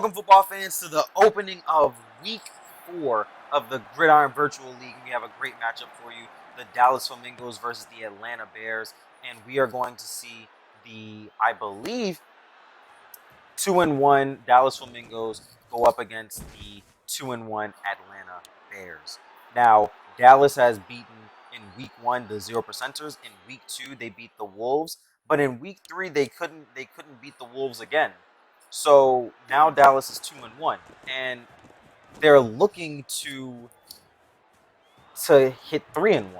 Welcome, football fans, to the opening of Week 4 of the Gridiron Virtual League. We have a great matchup for you: the Dallas Flamingos versus the Atlanta Bears, and we are going to see the, I believe, 2-1 Dallas Flamingos go up against the 2-1 Atlanta Bears. Now, Dallas has beaten in Week 1 the 0%ers. In Week 2 they beat the Wolves, but in Week 3 they couldn't beat the Wolves again. So now Dallas is 2-1, and they're looking to hit 3-1.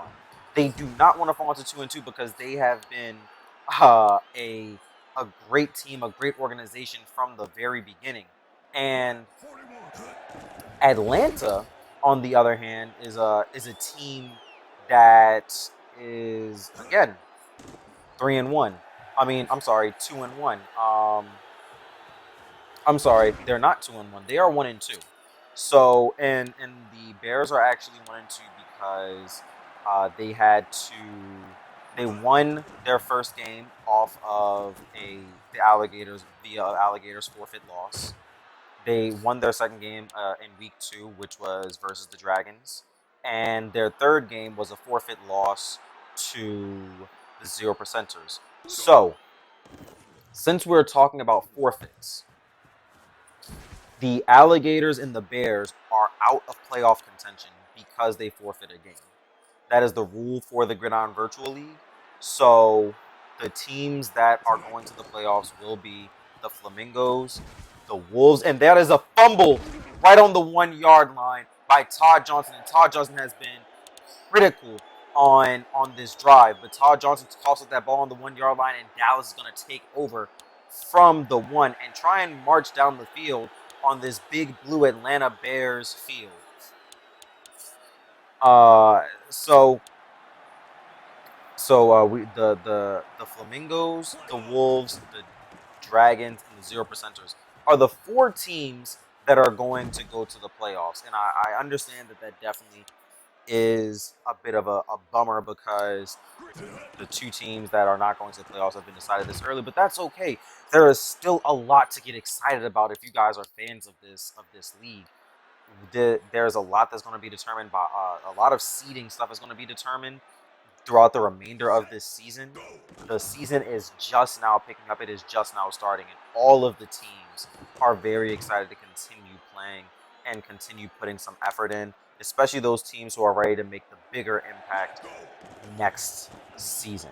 They do not want to fall into 2-2 because they have been a great team, a great organization from the very beginning. And Atlanta, on the other hand, is a team that is, again, 3-1. I mean, I'm sorry, 2-1. I'm sorry, they're not 2-1. They are 1-2. So, and the Bears are actually 1-2 because they won their first game off of the Alligators via Alligators forfeit loss. They won their second game in Week 2, which was versus the Dragons, and their third game was a forfeit loss to the 0%ers. So, since we're talking about forfeits, the Alligators and the Bears are out of playoff contention because they forfeit a game. That is the rule for the Gridiron Virtual League. So the teams that are going to the playoffs will be the Flamingos, the Wolves, and that is a fumble right on the 1-yard line by Todd Johnson. And Todd Johnson has been critical on this drive. But Todd Johnson tosses that ball on the 1-yard line, and Dallas is going to take over from the 1 and try and march down the field on this big blue Atlanta Bears field. The Flamingos, the Wolves, the Dragons, and the 0%ers are the 4 teams that are going to go to the playoffs. And I understand that definitely is a bit of a bummer because the 2 teams that are not going to the playoffs have been decided this early, but that's okay. There is still a lot to get excited about if you guys are fans of this league. There's a lot that's going to be determined by a lot of seeding stuff is going to be determined throughout the remainder of this season. The season is just now picking up. It is just now starting, and all of the teams are very excited to continue playing and continue putting some effort in, especially those teams who are ready to make the bigger impact next season.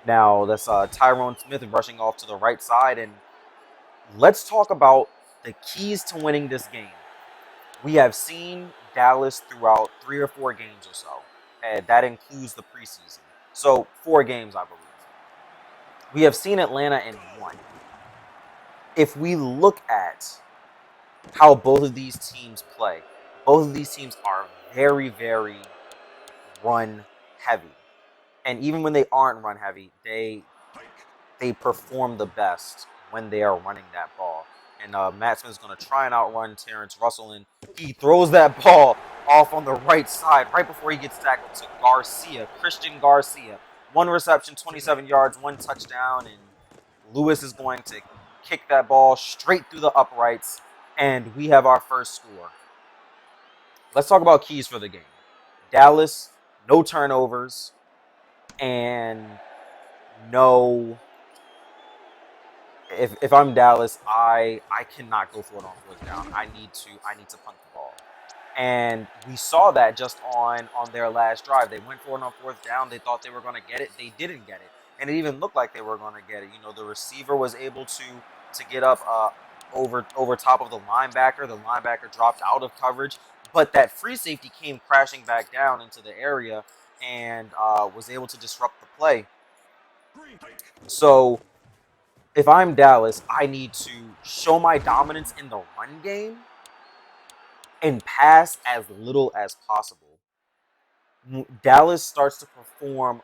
Now, that's Tyrone Smith rushing off to the right side, and let's talk about the keys to winning this game. We have seen Dallas throughout 3 or 4 games or so, and that includes the preseason. So 4 games, I believe. We have seen Atlanta in 1. If we look at how both of these teams play, both of these teams are very, very run heavy. And even when they aren't run heavy, they perform the best when they are running that ball. And Matt Smith is going to try and outrun Terrence Russell, and he throws that ball off on the right side right before he gets tackled to Christian Garcia. 1 reception, 27 yards, 1 touchdown, and Lewis is going to kick that ball straight through the uprights, and we have our first score. Let's talk about keys for the game. Dallas, no turnovers, and no... If I'm Dallas, I cannot go for it on 4th down. I need to punt the ball. And we saw that just on their last drive. They went for it on 4th down. They thought they were going to get it. They didn't get it. And it even looked like they were going to get it. You know, the receiver was able to get up over top of the linebacker. The linebacker dropped out of coverage. But that free safety came crashing back down into the area and was able to disrupt the play. So if I'm Dallas, I need to show my dominance in the run game and pass as little as possible. Dallas starts to perform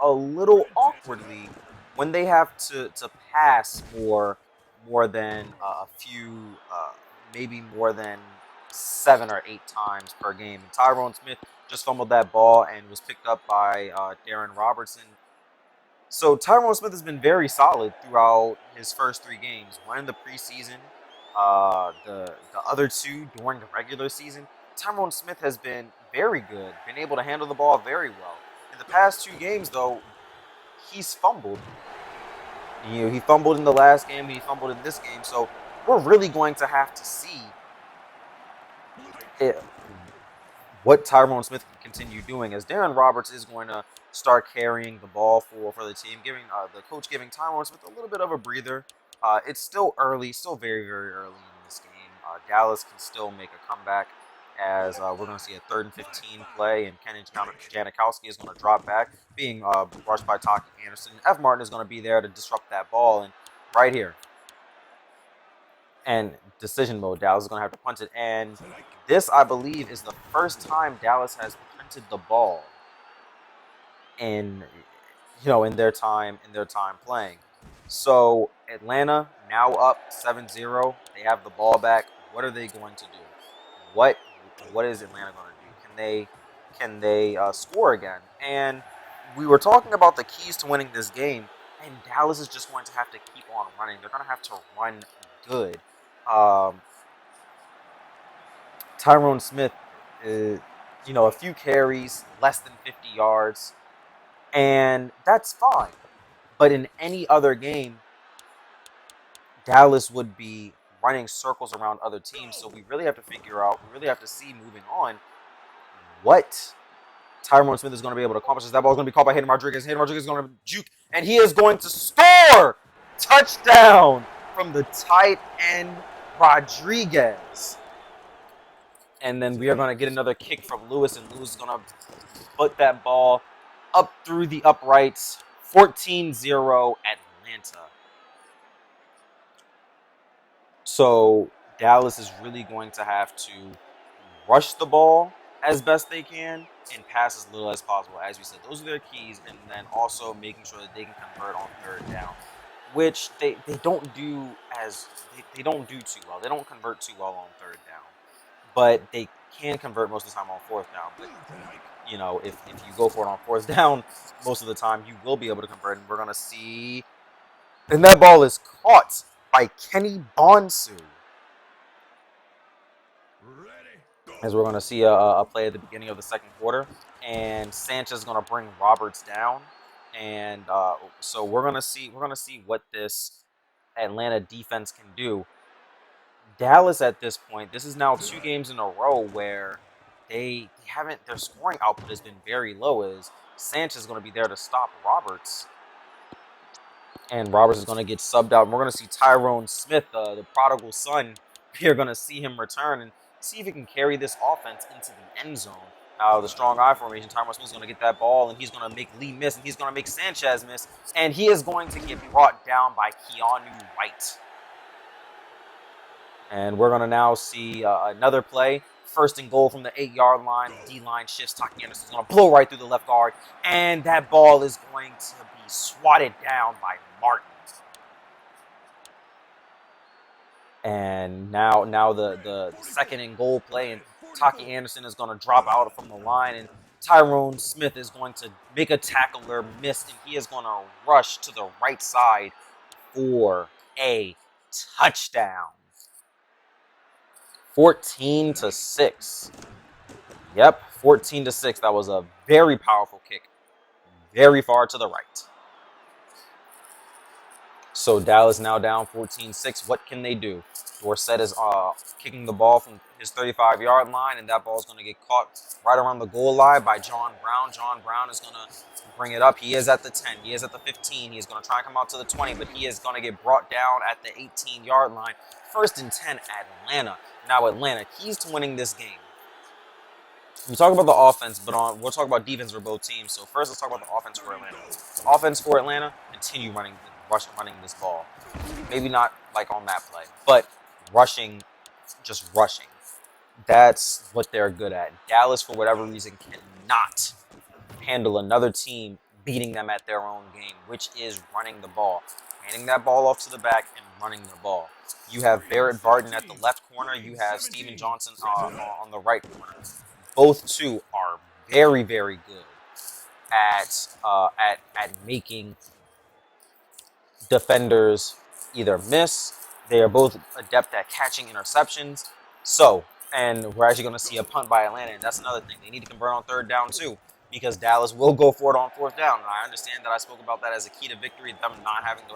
a little awkwardly when they have to pass more than a few, maybe more than 7 or 8 times per game. And Tyrone Smith just fumbled that ball and was picked up by Darren Robertson. So Tyrone Smith has been very solid throughout his first 3 games. 1 in the preseason, the other two during the regular season, Tyrone Smith has been very good, been able to handle the ball very well. In the past 2 games, though, he's fumbled. He fumbled in the last game, he fumbled in this game. So we're really going to have to see it, what Tyrone Smith can continue doing, as Darren Roberts is going to start carrying the ball for the team, giving the coach giving Tyrone Smith a little bit of a breather. It's still early, still very, very early in this game. Dallas can still make a comeback, as we're going to see a 3rd and 15 play, and Kenny Janikowski is going to drop back, being rushed by Taki Anderson. F. Martin is going to be there to disrupt that ball, and right here, and decision mode, Dallas is going to have to punt it. And this, I believe, is the first time Dallas has punted the ball in their time playing. So Atlanta now up 7-0. They have the ball back. What are they going to do? What is Atlanta going to do? Can they score again? And we were talking about the keys to winning this game, and Dallas is just going to have to keep on running. They're going to have to run good. Tyrone Smith, a few carries, less than 50 yards, and that's fine. But in any other game, Dallas would be running circles around other teams. So we really have to see moving on what Tyrone Smith is going to be able to accomplish. That ball is going to be caught by Hayden Rodriguez. Hayden Rodriguez is going to juke, and he is going to score! Touchdown from the tight end, Rodriguez. And then we are going to get another kick from Lewis, and Lewis is going to put that ball up through the uprights. 14-0 Atlanta. So Dallas is really going to have to rush the ball as best they can and pass as little as possible. As we said, those are their keys, and then also making sure that they can convert on 3rd down, which they don't do they don't do too well. They don't convert too well on 3rd down, but they can convert most of the time on 4th down. But if you go for it on 4th down, most of the time you will be able to convert, and we're gonna see. And that ball is caught by Kenny Bonsu. As we're going to see a play at the beginning of the 2nd quarter. And Sanchez is going to bring Roberts down. And so we're going to see what this Atlanta defense can do. Dallas at this point, this is now 2 games in a row where their scoring output has been very low, as Sanchez is going to be there to stop Roberts. And Roberts is going to get subbed out. And we're going to see Tyrone Smith, the prodigal son. We're going to see him return and see if he can carry this offense into the end zone. The strong I formation, Tyrone Smith is going to get that ball, and he's going to make Lee miss, and he's going to make Sanchez miss. And he is going to get brought down by Keanu White. And we're going to now see another play. 1st and goal from the 8-yard line. D-line shifts. Taki Anderson is going to blow right through the left guard. And that ball is going to be swatted down by Martin. And now the 2nd and goal play, and Taki Anderson is going to drop out from the line, and Tyrone Smith is going to make a tackler miss, and he is going to rush to the right side for a touchdown. 14-6. Yep, 14-6. That was a very powerful kick, very far to the right. So Dallas now down 14-6. What can they do? Dorsett is kicking the ball from his 35-yard line, and that ball is going to get caught right around the goal line by John Brown. John Brown is going to bring it up. He is at the 10. He is at the 15. He is going to try and come out to the 20, but he is going to get brought down at the 18-yard line. 1st and 10, Atlanta. Now Atlanta, keys to winning this game. We talk about the offense, but we'll talk about defense for both teams. So first, let's talk about the offense for Atlanta. The offense for Atlanta, continue running this ball. Maybe not like on that play, but just rushing. That's what they're good at. Dallas, for whatever reason, cannot handle another team beating them at their own game, which is running the ball. Handing that ball off to the back and running the ball. You have Barrett Barton at the left corner. You have Steven Johnson on the right corner. Both two are very, very good at making defenders either miss, They are both adept at catching interceptions. So, and we're actually going to see a punt by Atlanta, and that's another thing. They need to convert on third down too, because Dallas will go for it on fourth down. And I understand that I spoke about that as a key to victory, them not having to,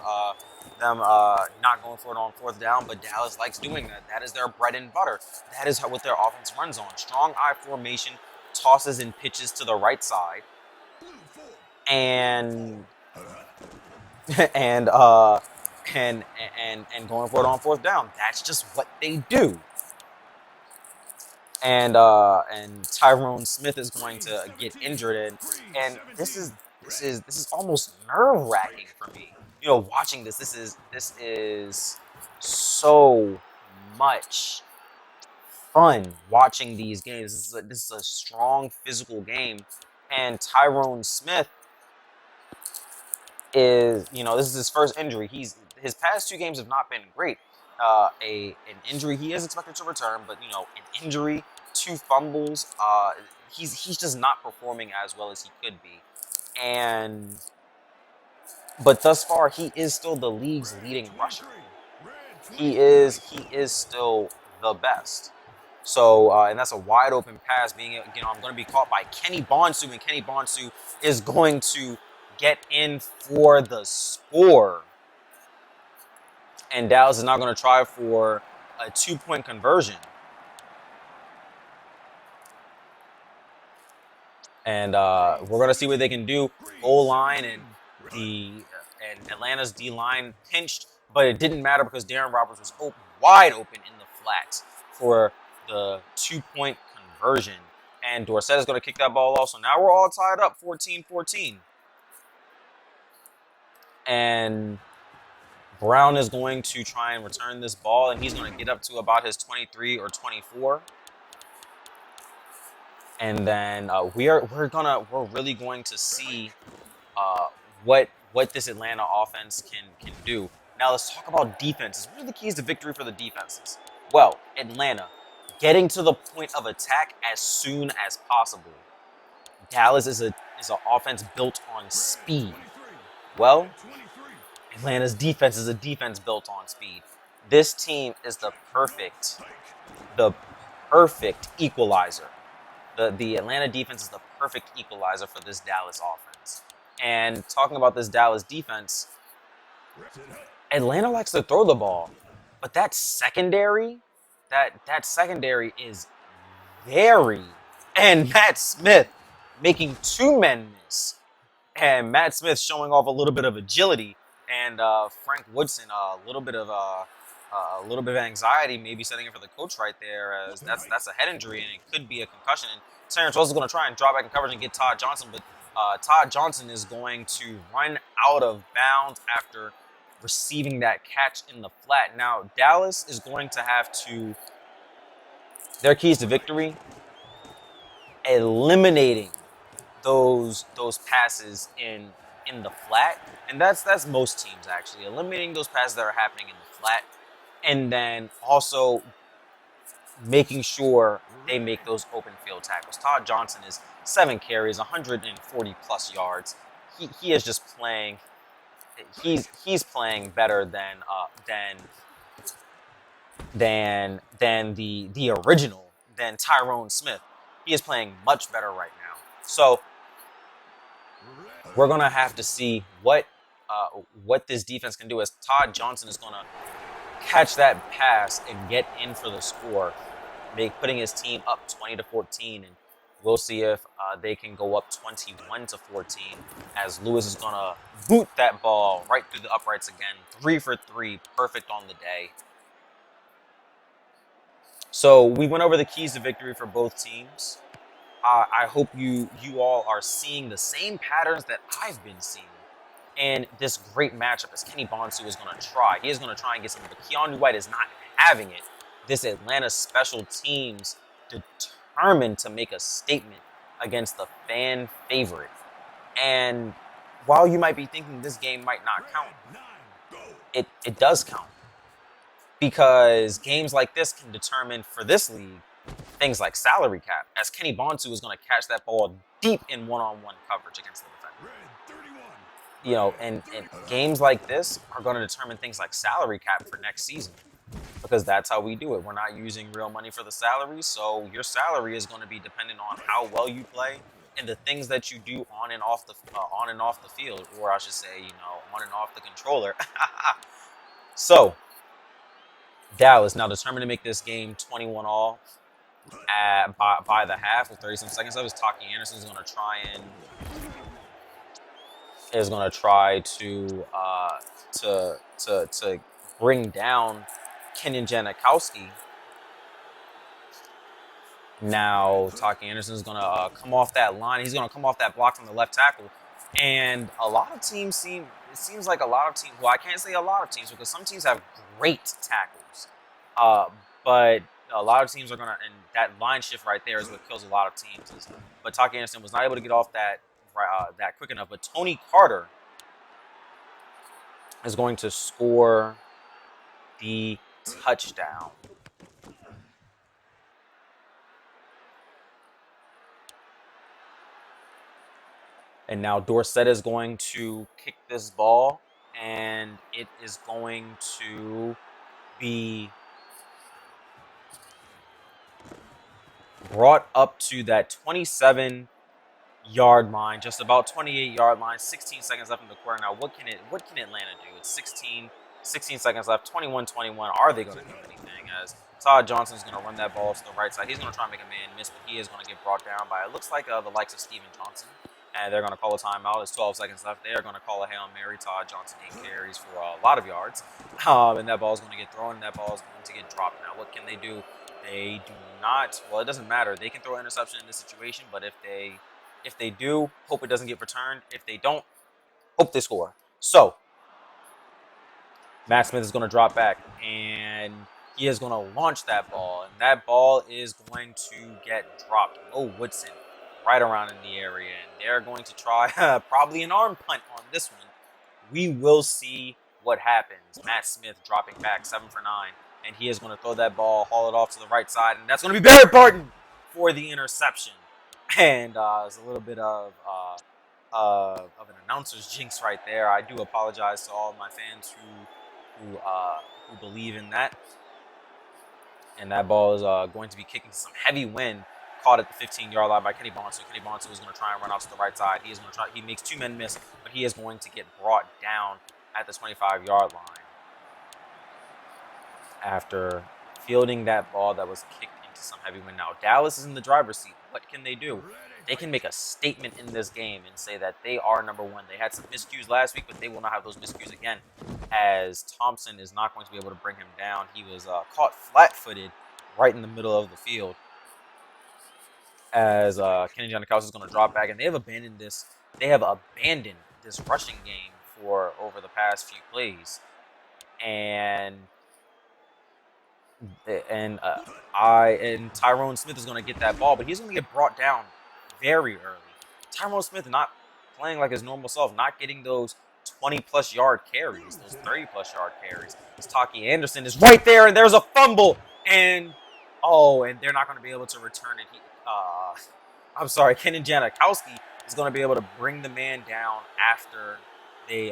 not going for it on fourth down, but Dallas likes doing that. That is their bread and butter. That is what their offense runs on. Strong I formation, tosses and pitches to the right side, and and going for it on fourth down. That's just what they do. And Tyrone Smith is going to get injured, and this is almost nerve wracking for me. You know, watching this is so much fun watching these games. This is a strong physical game, and Tyrone Smith is, you know, this is his first injury. His past two games have not been great. An injury he is expected to return, but you know, an injury, two fumbles. He's just not performing as well as he could be, but thus far he is still the league's leading rusher. He is still the best. So, and that's a wide open pass. I'm going to be caught by Kenny Bonsu, and Kenny Bonsu is going to get in for the score. And Dallas is now going to try for a 2-point conversion. And we're going to see what they can do. Goal line and Atlanta's D line pinched, but it didn't matter because Darren Roberts was wide open in the flats for the 2-point conversion. And Dorsett is going to kick that ball off. So now we're all tied up 14-14. And Brown is going to try and return this ball, and he's going to get up to about his 23 or 24. And then we're really going to see what this Atlanta offense can do. Now let's talk about defenses. What are the keys to victory for the defenses? Well, Atlanta getting to the point of attack as soon as possible. Dallas is an offense built on speed. Well, Atlanta's defense is a defense built on speed. This team is the perfect equalizer. The Atlanta defense is the perfect equalizer for this Dallas offense. And talking about this Dallas defense, Atlanta likes to throw the ball, but that secondary is very, and Matt Smith making two men miss, and Matt Smith showing off a little bit of agility, and Frank Woodson a little bit of anxiety, maybe setting it for the coach right there, as that's a head injury and it could be a concussion. And Terrence Ross is going to try and draw back in coverage and get Todd Johnson, but Todd Johnson is going to run out of bounds after receiving that catch in the flat. Now Dallas is going to have to, their keys to victory, eliminating those passes in the flat, and that's most teams actually, eliminating those passes that are happening in the flat, and then also making sure they make those open field tackles. Todd Johnson is 7 carries, 140 plus yards. He is just playing. He's playing better than the original, than Tyrone Smith. He is playing much better right now. So we're gonna have to see what this defense can do, as Todd Johnson is gonna catch that pass and get in for the score, putting his team up 20-14, and we'll see if they can go up 21-14, as Lewis is gonna boot that ball right through the uprights again, 3 for 3, perfect on the day. So we went over the keys to victory for both teams. I hope you all are seeing the same patterns that I've been seeing in this great matchup, as Kenny Bonsu is going to try. He is going to try and get something, but Keanu White is not having it. This Atlanta special teams determined to make a statement against the fan favorite. And while you might be thinking this game might not count, it does count. Because games like this can determine, for this league, things like salary cap, as Kenny Bonsu is going to catch that ball deep in one-on-one coverage against the defender. and games like this are going to determine things like salary cap for next season, because that's how we do it. We're not using real money for the salary, so your salary is going to be dependent on how well you play and the things that you do on and off the field, or I should say, on and off the controller. So Dallas now determined to make this game 21 all by the half with 30 some seconds left. Taki Anderson is going to try to bring down Kenyon Janikowski. Now Taki Anderson is going to come off that line. He's going to come off that block from the left tackle. And a lot of teams seems like a lot of teams, well, I can't say a lot of teams because some teams have great tackles. But a lot of teams are going to, and that line shift right there is what kills a lot of teams. But Taki Anderson was not able to get off that quick enough. But Tony Carter is going to score the touchdown. And now Dorsett is going to kick this ball, and it is going to be brought up to that 27-yard line, just about 28-yard line. 16 seconds left in the quarter. Now, what can Atlanta do? It's 16 seconds left. 21-21. Are they going to do anything? As Todd Johnson is going to run that ball to the right side. He's going to try and make a man miss, but he is going to get brought down by, it looks like, the likes of Steven Johnson. And they're going to call a timeout. It's 12 seconds left. They are going to call a Hail Mary. Todd Johnson 8 carries for a lot of yards. And that ball is going to get thrown, and that ball is going to get dropped. Now, what can they do? They do not. Well, it doesn't matter. They can throw an interception in this situation, but if they do, hope it doesn't get returned. If they don't, hope they score. So, Matt Smith is going to drop back, and he is going to launch that ball, and that ball is going to get dropped. Mo Woodson right around in the area, and they're going to try probably an arm punt on this one. We will see what happens. Matt Smith dropping back 7 for 9, and he is going to throw that ball, haul it off to the right side, and that's going to be Barrett Barton for the interception. And it's a little bit of an announcer's jinx right there. I do apologize to all of my fans who believe in that. And that ball is going to be kicking to some heavy wind. Caught at the 15-yard line by Kenny Bonsu. Kenny Bonsu is going to try and run out to the right side. He is going to try. He makes 2 men miss, but he is going to get brought down at the 25-yard line after fielding that ball that was kicked into some heavy wind. Now Dallas is in the driver's seat. What can they do? They can make a statement in this game and say that they are number one. They had some miscues last week, but they will not have those miscues again, as Thompson is not going to be able to bring him down. He was caught flat-footed right in the middle of the field, as Kenny Janikowski is going to drop back, and they have abandoned this. They have abandoned this rushing game for over the past few plays, and Tyrone Smith is going to get that ball, but he's going to get brought down very early. Tyrone Smith not playing like his normal self, not getting those 20-plus yard carries, those 30-plus yard carries. Taki Anderson is right there, and there's a fumble, and they're not going to be able to return it. I'm sorry, Kenyon Janikowski is going to be able to bring the man down after they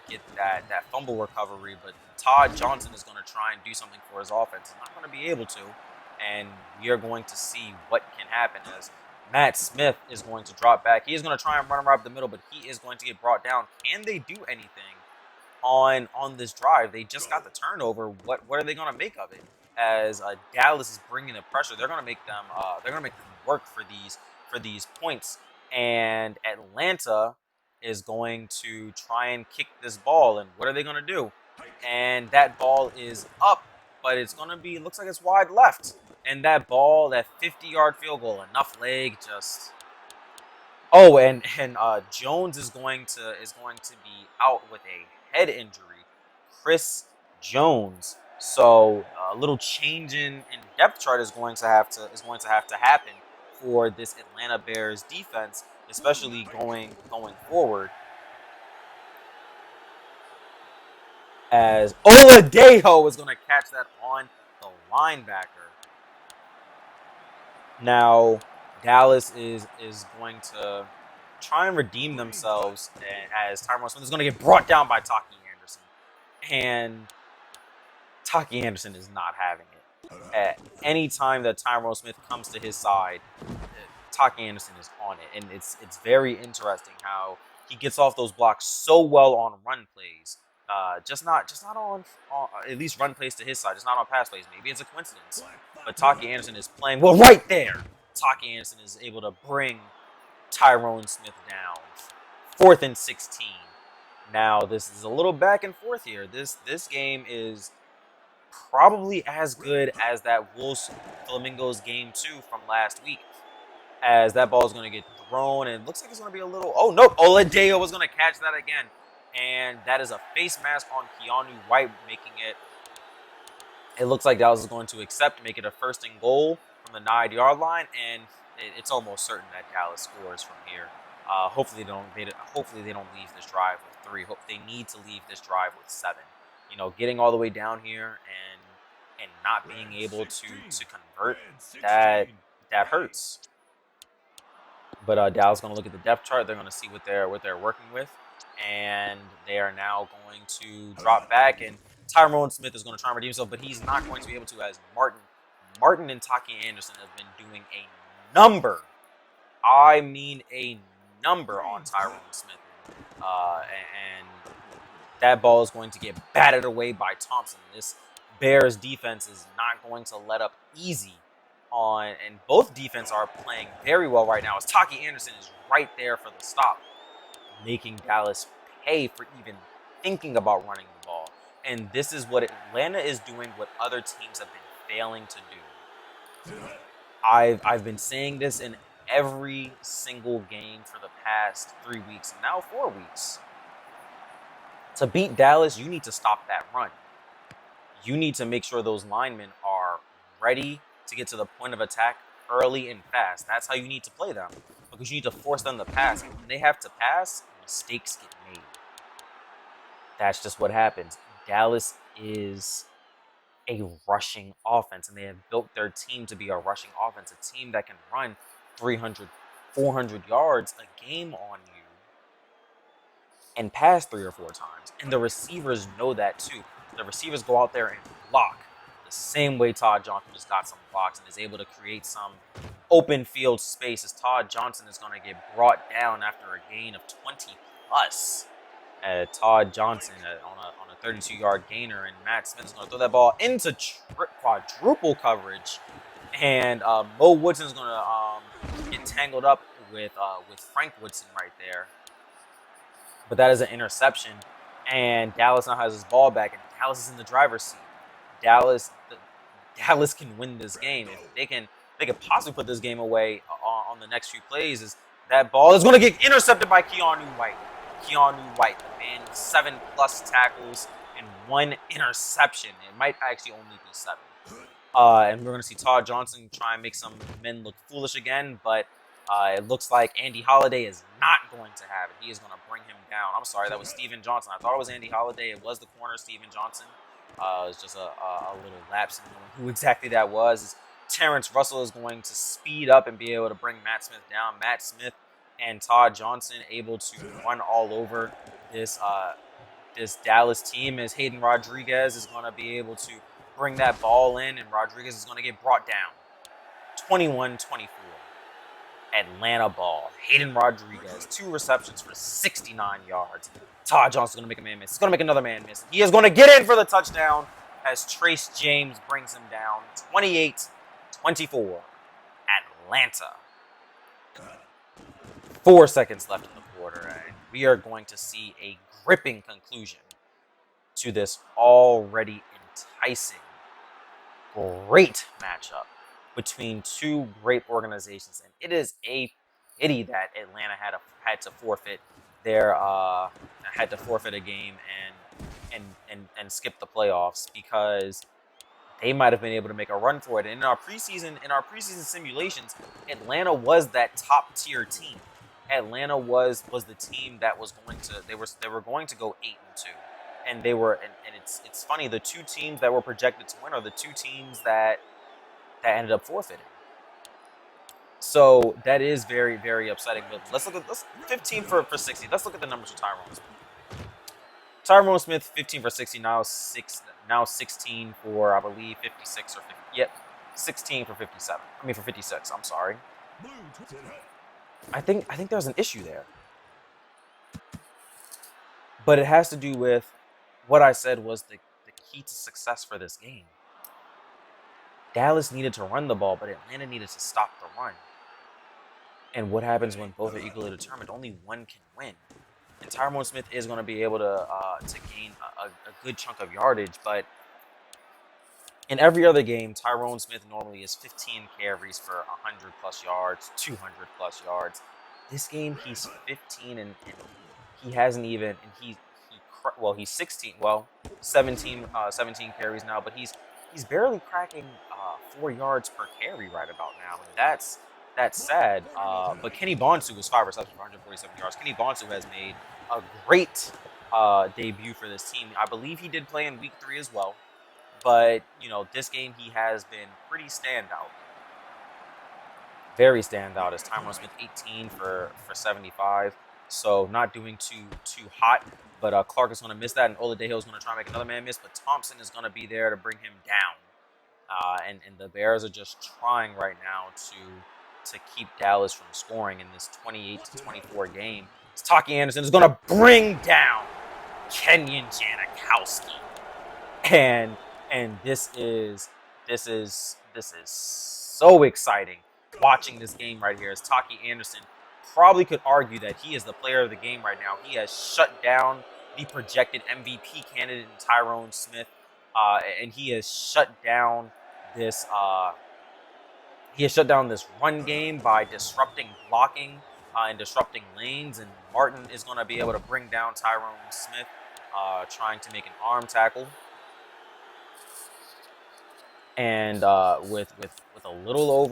get that fumble recovery, but Todd Johnson is going to try and do something for his offense. He's not going to be able to, and we are going to see what can happen as Matt Smith is going to drop back. He is going to try and run right up the middle, but he is going to get brought down. Can they do anything on this drive? They just got the turnover. What are they going to make of it? As Dallas is bringing the pressure, they're going to make them work for these points, and Atlanta is going to try and kick this ball. And what are they going to do? And that ball is up, but it's going to be, looks like it's wide left. And that ball, that 50-yard field goal, enough leg, just. Oh, and Jones is going to be out with a head injury. Chris Jones. So a little change in depth chart is going to have to happen for this Atlanta Bears defense, especially going forward. As Oladejo is going to catch that on the linebacker. Now Dallas is going to try and redeem themselves as Tyrone Smith is going to get brought down by Taki Anderson. And Taki Anderson is not having it. At any time that Tyrone Smith comes to his side, Taki Anderson is on it. And it's very interesting how he gets off those blocks so well on run plays. Just not on at least run plays to his side, just not on pass plays. Maybe it's a coincidence, but Taki Anderson is playing well right there. Taki Anderson is able to bring Tyrone Smith down. 4th and 16. Now this is a little back and forth here. This game is probably as good as that Wolves Flamingos game 2 from last week. As that ball is going to get thrown, and it looks like it's going to be a little. Oh nope, Oladeo was going to catch that again, and that is a face mask on Keanu White, making it. It looks like Dallas is going to accept, make it a 1st and goal from the 9-yard line, and it's almost certain that Dallas scores from here. Hopefully they don't leave this drive with 3. Hope they need to leave this drive with 7. You know, getting all the way down here and not being able to convert, that hurts. But Dallas is going to look at the depth chart. They're going to see what they're working with, and they are now going to drop back. And Tyrone Smith is going to try and redeem himself, but he's not going to be able to, as Martin and Taki Anderson have been doing a number. I mean a number on Tyrone Smith, and that ball is going to get batted away by Thompson. This Bears defense is not going to let up easy. And both defense are playing very well right now, as Taki Anderson is right there for the stop, making Dallas pay for even thinking about running the ball. And this is what Atlanta is doing, what other teams have been failing to do. I've been saying this in every single game for the past 3 weeks, and now 4 weeks. To beat Dallas, you need to stop that run. You need to make sure those linemen are ready to get to the point of attack early and fast. That's how you need to play them, because you need to force them to pass. And when they have to pass, mistakes get made. That's just what happens. Dallas is a rushing offense, and they have built their team to be a rushing offense, a team that can run 300, 400 yards a game on you and pass 3 or 4 times. And the receivers know that too. The receivers go out there and block the same way Todd Johnson just got some blocks and is able to create some open field space, as Todd Johnson is going to get brought down after a gain of 20 plus. Todd Johnson on a 32-yard gainer, and Matt Smith is going to throw that ball into quadruple coverage, and Mo Woodson is going to get tangled up with Frank Woodson right there. But that is an interception, and Dallas now has his ball back, and Dallas is in the driver's seat. Dallas can win this game. If they can possibly put this game away on the next few plays. Is that ball is going to get intercepted by Keanu White. Keanu White, the man with 7+ tackles and 1 interception. It might actually only be 7. And we're going to see Todd Johnson try and make some men look foolish again, but it looks like Andy Holiday is not going to have it. He is going to bring him down. I'm sorry, that was Steven Johnson. I thought it was Andy Holiday. It was the corner, Steven Johnson. It was just a little lapse in knowing who exactly that was. Terrence Russell is going to speed up and be able to bring Matt Smith down. Matt Smith and Todd Johnson able to run all over this Dallas team, as Hayden Rodriguez is going to be able to bring that ball in, and Rodriguez is going to get brought down. 21-24. Atlanta ball. Hayden Rodriguez, 2 receptions for 69 yards. Todd Johnson's going to make a man miss. He's going to make another man miss. He is going to get in for the touchdown as Trace James brings him down. 28-24. Atlanta. 4 seconds left in the quarter, and we are going to see a gripping conclusion to this already enticing, great matchup between 2 great organizations. And it is a pity that Atlanta had to forfeit a game and skip the playoffs, because they might have been able to make a run for it. And in our preseason simulations, Atlanta was that top tier team. Atlanta was the team that was going to they were going to go 8-2, and they were and it's funny, the 2 teams that were projected to win are the 2 teams that ended up forfeiting. So that is very, very upsetting. But let's 15 for 60. Let's look at the numbers for Tyrone Smith. Tyrone Smith, 15 for 60, now 16 for, I believe, 56 or 50. Yep, 16 for 57. I mean for 56. I'm sorry. I think there's an issue there. But it has to do with what I said was the key to success for this game. Dallas needed to run the ball, but Atlanta needed to stop the run. And what happens when both are equally determined? Only one can win. And Tyrone Smith is going to be able to gain a good chunk of yardage, but in every other game, Tyrone Smith normally is 15 carries for 100 plus yards, 200 plus yards. This game, he's 15 and he hasn't even, and he's 16, 17 carries now, but he's barely cracking 4 yards per carry right about now, and that's sad. But Kenny Bonsu was 5 receptions for 147 yards. Kenny Bonsu has made a great debut for this team. I believe he did play in week 3 as well, but this game he has been pretty standout. Very standout as Tyrone Smith 18 for 75. So not doing too hot, but Clark is going to miss that, and Oladejo is going to try and make another man miss, but Thompson is going to be there to bring him down. And the Bears are just trying right now to keep Dallas from scoring in this 28-24 game. Taki Anderson is going to bring down Kenyon Janikowski, and this is so exciting watching this game right here. As Taki Anderson probably could argue that he is the player of the game right now. He has shut down the projected MVP candidate in Tyrone Smith, and he has shut down this. He has shut down this run game by disrupting blocking and disrupting lanes. And Martin is going to be able to bring down Tyrone Smith, trying to make an arm tackle. And with a little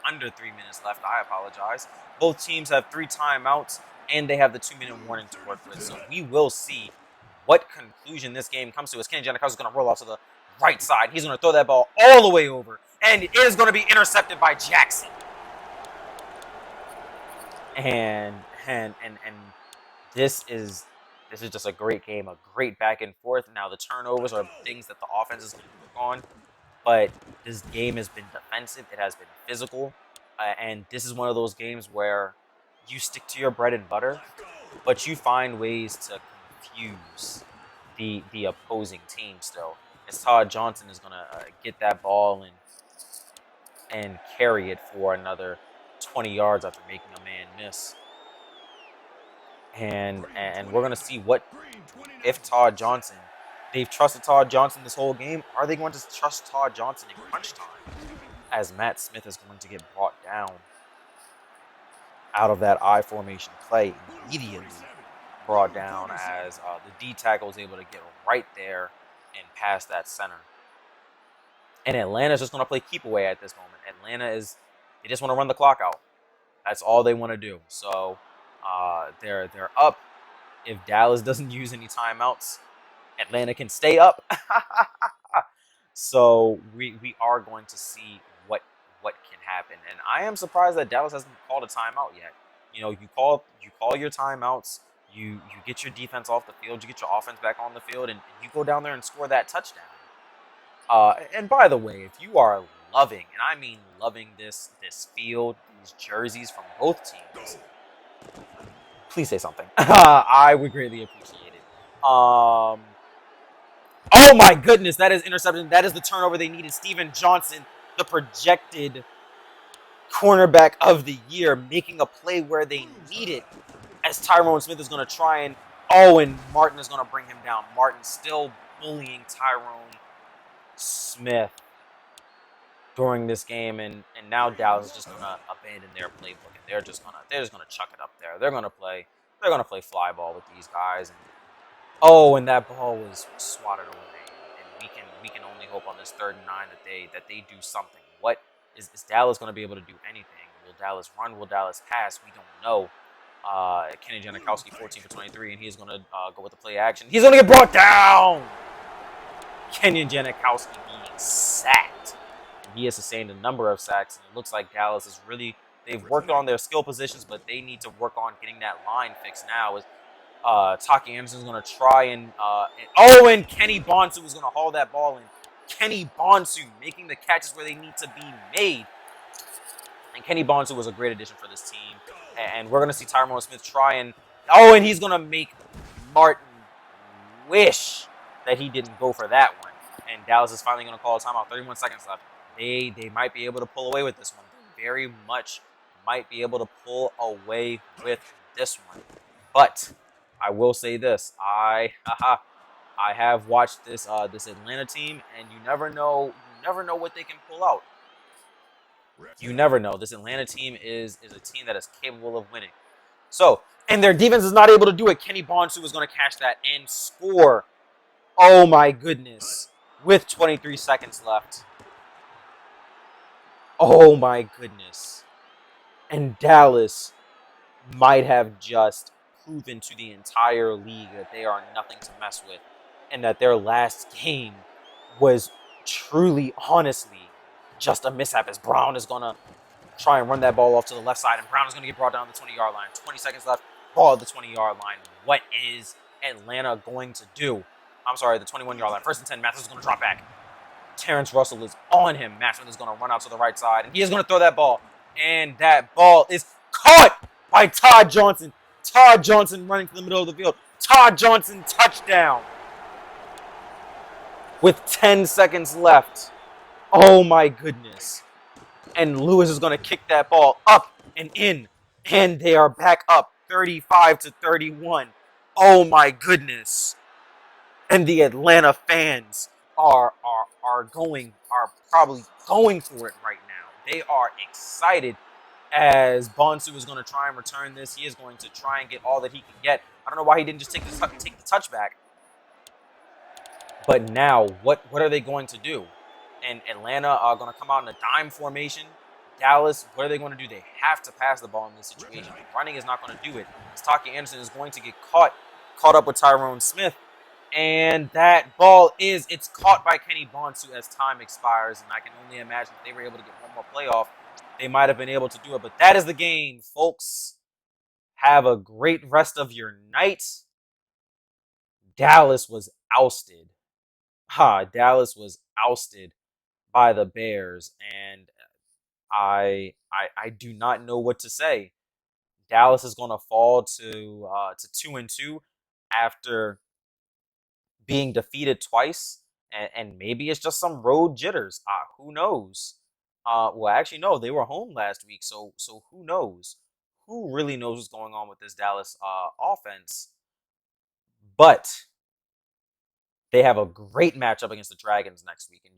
under 3 minutes left, I apologize. Both teams have 3 timeouts, and they have the 2-minute warning to work with. So we will see what conclusion this game comes to. As Kenny Janikowski is going to roll out to the right side, he's going to throw that ball all the way over, and it is going to be intercepted by Jackson. And this is just a great game, a great back and forth. Now the turnovers are things that the offense is going to work on. But this game has been defensive. It has been physical. And this is one of those games where you stick to your bread and butter, but you find ways to confuse the opposing team still. As Todd Johnson is going to get that ball and carry it for another 20 yards after making a man miss. And we're going to see what if Todd Johnson... They've trusted Todd Johnson this whole game. Are they going to trust Todd Johnson in crunch time? As Matt Smith is going to get brought down out of that I formation play, immediately brought down as the D tackle is able to get right there and pass that center. And Atlanta's just going to play keep away at this moment. They just want to run the clock out. That's all they want to do. So they're up. If Dallas doesn't use any timeouts, Atlanta can stay up. So we are going to see what can happen. And I am surprised that Dallas hasn't called a timeout yet. You call your timeouts, you get your defense off the field, you get your offense back on the field, and you go down there and score that touchdown. And by the way, if you are loving, and I mean loving this field, these jerseys from both teams, please say something. I would greatly appreciate it. Oh my goodness, that is interception. That is the turnover they needed. Steven Johnson, the projected cornerback of the year, making a play where they need it. As Tyrone Smith is going to try and... and Martin is going to bring him down. Martin still bullying Tyrone Smith during this game, and now Dallas is just going to abandon their playbook, and they're just going to chuck it up there. They're going to play fly ball with these guys. And that ball was swatted away. And we can only hope on this 3rd and 9 that they do something. What is Dallas going to be able to do anything? Will Dallas run? Will Dallas pass? We don't know. Kenny Janikowski 14 for 23, and he's going to go with the play action. He's going to get brought down. Kenyon Janikowski being sacked. He has sustained a number of sacks, and it looks like Dallas is really, they've worked on their skill positions, but they need to work on getting that line fixed now. Taki Anderson's going to try and Kenny Bonsu is going to haul that ball in. Kenny Bonsu making the catches where they need to be made. And Kenny Bonsu was a great addition for this team. And we're going to see Tyrone Smith try and he's going to make Martin wish that he didn't go for that one. And Dallas is finally going to call a timeout. 31 seconds left. They might be able to pull away with this one. They very much might be able to pull away with this one. But I will say this: I have watched this Atlanta team, and you never know what they can pull out. You never know. This Atlanta team is a team that is capable of winning. So, and their defense is not able to do it. Kenny Bonsu is going to catch that and score. Oh my goodness! With 23 seconds left. Oh my goodness! And Dallas might have just proven to the entire league that they are nothing to mess with, and that their last game was truly, honestly, just a mishap. As Brown is going to try and run that ball off to the left side, and Brown is going to get brought down the 20-yard line. 20 seconds left, ball at the 20-yard line. What is Atlanta going to do? I'm sorry, the 21-yard line. 1st and 10, Mathis is going to drop back. Terrence Russell is on him. Matchman is going to run out to the right side, and he is going to throw that ball. And that ball is caught by Todd Johnson. Todd Johnson running to the middle of the field. Todd Johnson touchdown. With 10 seconds left. Oh my goodness. And Lewis is going to kick that ball up and in. And they are back up 35-31. Oh my goodness. And the Atlanta fans are probably going for it right now. They are excited as Bonsu is going to try and return this. He is going to try and get all that he can get. I don't know why he didn't just take the touchback. But now, what are they going to do? And Atlanta are going to come out in a dime formation. Dallas, what are they going to do? They have to pass the ball in this situation. Running is not going to do it. Taki Anderson is going to get caught up with Tyrone Smith. And that ball it's caught by Kenny Bonsu as time expires. And I can only imagine if they were able to get one more playoff, they might have been able to do it. But that is the game, folks. Have a great rest of your night. Dallas was ousted. Dallas was ousted by the Bears. And I do not know what to say. Dallas is going to fall to 2-2 after being defeated twice, and maybe it's just some road jitters. Who knows? Well, actually, no, they were home last week, so who knows? Who really knows what's going on with this Dallas offense? But they have a great matchup against the Dragons next week, and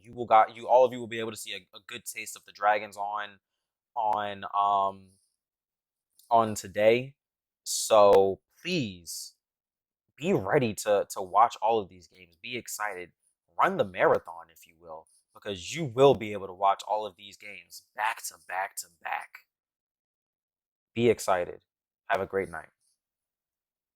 all of you will be able to see a good taste of the Dragons on today. So please be ready to watch all of these games. Be excited. Run the marathon, if you will, because you will be able to watch all of these games back to back to back. Be excited. Have a great night.